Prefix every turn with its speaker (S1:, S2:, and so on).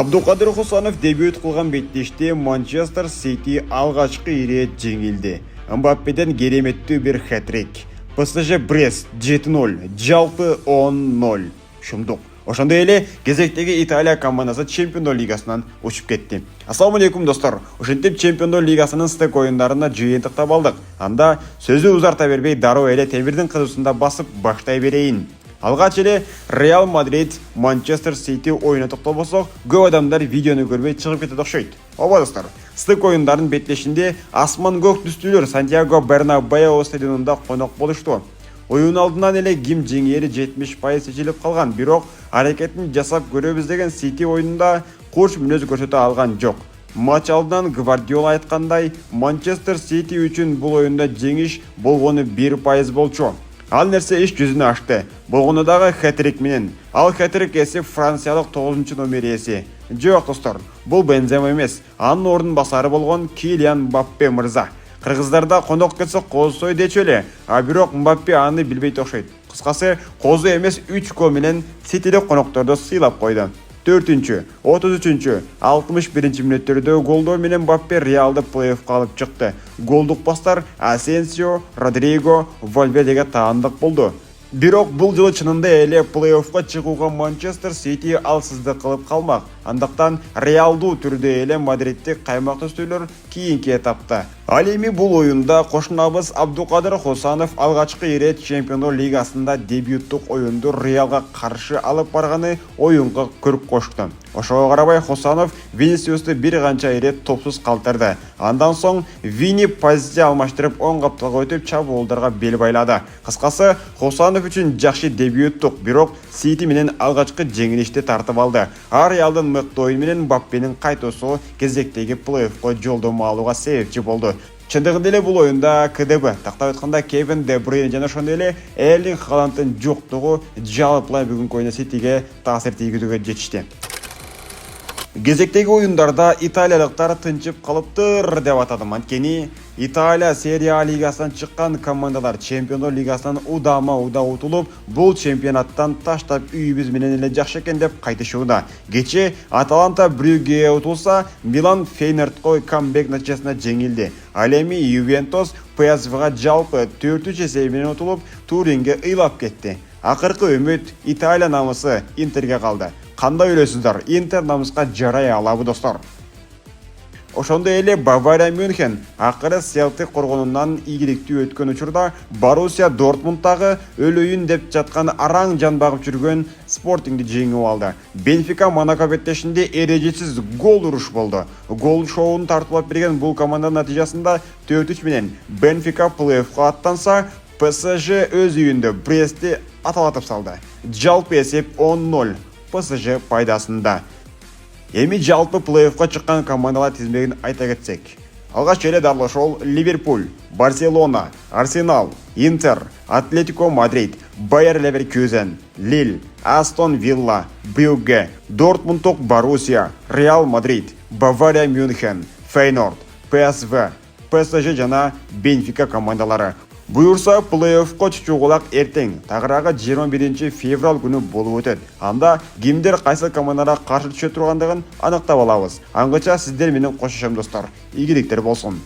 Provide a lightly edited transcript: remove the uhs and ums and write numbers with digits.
S1: Абдукадыр Хусанов дебют кылган беттеште Манчестер Сити алгачкы ирет жеңилди. Мбаппеден кереметтүү бир хэтрик. ПСЖ Брест 7-0, жалпы 10-0. Шумдук. Ошондой эле кезектеги Италия командасы Чемпиондор лигасынан учуп кетти. Ассаламу алейкум достор. Ошентип Чемпиондор лигасынын стек оюндарына жыйынтыктап алдык. Анда сөзү узарта бербей дароо эле темирдин кызуусунда басып баштай берейин. Алгач эле Реал Мадрид Манчестер Сити оюна токтолбосок, көп адамдар видеону көрбөй чыгып кетет окшойт. Ооба достор, стек оюндарын беттешинде асман көк түстүүлөр Сантьяго Бернабеу стадионунда конок болушту. Оюн алдынан эле ким жеңери 70% чечилип калган, бирок аракетин жасап көрөбүз деген Сити оюнунда курч мүнөз көрсөтө алган жок. Матч алдынан Гвардиола айткандай, Манчестер Сити үчүн бул оюнда жеңиш болгону 1% болчу. Ал нерсе иш жүзүнө ашты. Болгону дагы хэтрик менен. Ал хэтрик эси франциялык 9 номер эси. Жок достор, бул Бензема эмес, анын ордун басары болгон Килиан Мбаппе мырза. Кыргыздарда конок кетсе козсой дечү эле, а бирок Мбаппе аны билбейт окшойт. Кыскасы, козу эмес 3 гол менен Ситилик конокторду сыйлап койду. 4-чү, 33-чү, 61-чи мүнөттөрдө голдоо менен Мбаппе Реалды плей-оффка алып чыкты. Голдук пастар Асенсио, Родриго, Вальвердеге таандык болду. Бирок бул жылы чынында эле плей-оффка чыгууга Манчестер Сити алсыздык кылып калмак. Андыктан Реалдуу түрдө эле Мадриттик каймак түстүүлөр кийинки этапта. Ал эми бул оюнда кошунабыз Абдукадыр Хусанов алгачкы ирет Чемпиондор лигасында дебюттук оюнду Реалга каршы алып барганы оюнга көрүп кошту. Ошого карабай Хусанов Винисиусту бир канча ирет топсуз калтырды. Андан соң Вини позиция алмаштырып оң капталга өтүп чабуулдарга бел байлады. Кыскасы, Хусанов үчүн жакшы дебюттук, бирок Сити менен алгачкы жеңилишти тартып алды. Реалдын мыкты оюн менен Мбаппенин кайтуусу кезектеги плей-оффко жолдомо алууга себепчи болду. Чындыгында эле бул оюнда КДБ тактап айтканда Кевин Де Брuyне жана ошондой эле Эрлинг Халанддын жоктугу жалпылай бүгүнкү оюнда Ситиге таасир тийгизүүгө жетишти. Кезектеги оюндарда италиялыктар тынчып калыптыр деп атадым. Анткени Италия Серия А лигасынан чыккан командалар Чемпиондор лигасынан удама-уда утулуп, бул чемпионаттан таштап үйүбүз менен эле жакшы экен деп кайтышууда. Кечээ Аталанта Брюгге утулса, Милан Фейнордко камбек натыйжасында жеңилди. Ал эми Ювентус ПСВга жалпы 4-3 эсеби менен утулуп, Туринге ыйлап кетти. Акыркы үмүт Италия намысы Интерге калды. Кандай ойлойсуздар? Интер намыска жарай алабы достор? Ошондой эле Бавария Мюнхен акыры Селтик коргонунан ийгиликтүү өткөн учурда Боруссия Дортмундтагы өлөйүн деп жаткан араң жан багып жүргөн Спортингди жеңип алды. Бенфика Монако беттешинде эрежесиз гол уруш болду. Гол шоуун тартуулап берген бул команданын натыйжасында 4-3 менен Бенфика плей-оффка аттанса, ПСЖ өз үйүндө Брестти аталатып салды. Жалпы эсеп 10-0 ПСЖ пайдасында. Эми жалпы плей-оффка чыккан командалар тизмегин айта кетсек. Алгач эле дарлашол Ливерпуль, Барселона, Арсенал, Интер, Атлетико Мадрид, Байер Леверкюзен, Лиль, Астон Вилла, Брюгге, Дортмундтук Боруссия, Реал Мадрид, Бавария Мюнхен, Фейнорд, ПСВ, ПСЖ жана Бенфика командалары. Буюрса, плей-оффко чыгуулак эртең, тагыраагы 21 февраль күнү болуп өтөт. Анда кимдер кайсы командаларга каршы түшө тургандыгын аныктап алабыз. Аңгыча сиздер менен кошушам достор. Ийгиликтер болсун.